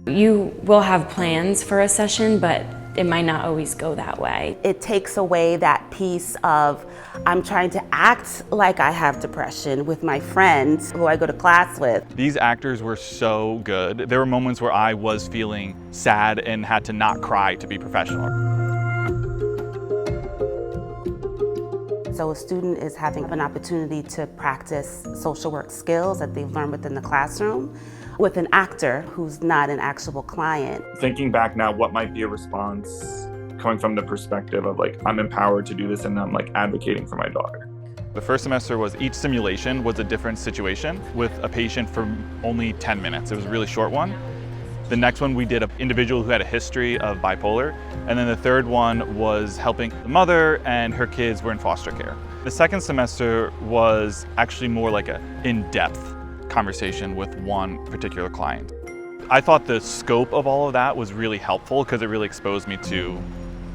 You will have plans for a session, but it might not always go that way. It takes away that piece of I'm trying to act like I have depression with my friends who I go to class with. These actors were so good. There were moments where I was feeling sad and had to not cry to be professional. So a student is having an opportunity to practice social work skills that they've learned within the classroom with an actor who's not an actual client. Thinking back now, what might be a response coming from the perspective of like, I'm empowered to do this and I'm like advocating for my daughter. The first semester was each simulation was a different situation with a patient for only 10 minutes. It was a really short one. The next one we did an individual who had a history of bipolar. And then the third one was helping the mother and her kids were in foster care. The second semester was actually more like an in-depth conversation with one particular client. I thought the scope of all of that was really helpful because it really exposed me to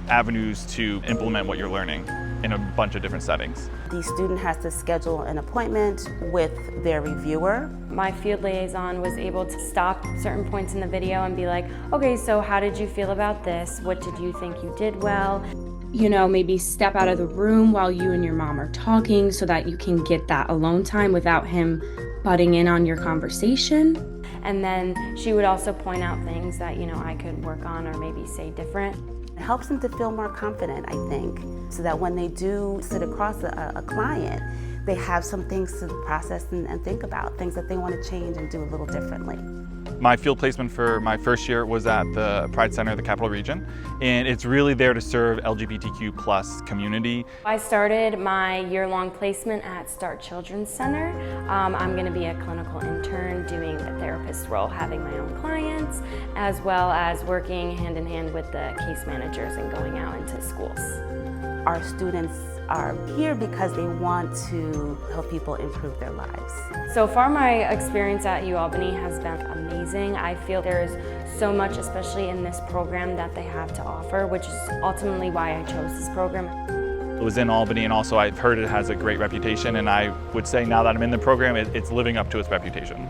avenues to implement what you're learning in a bunch of different settings. The student has to schedule an appointment with their reviewer. My field liaison was able to stop certain points in the video and be like, okay, so how did you feel about this? What did you think you did well? You know, maybe step out of the room while you and your mom are talking so that you can get that alone time without him butting in on your conversation. And then she would also point out things that, you know, I could work on or maybe say different. It helps them to feel more confident, I think, so that when they do sit across a client, they have some things to process and think about, things that they want to change and do a little differently. My field placement for my first year was at the Pride Center of the Capital Region, and it's really there to serve LGBTQ plus community. I started my year-long placement at Start Children's Center. I'm going to be a clinical intern doing the therapist role, having my own clients, as well as working hand in hand with the case managers and going out into schools. Our students are here because they want to help people improve their lives. So far, my experience at UAlbany has been amazing. I feel there's so much, especially in this program, that they have to offer, which is ultimately why I chose this program. It was in Albany, and also I've heard it has a great reputation, and I would say now that I'm in the program, it's living up to its reputation.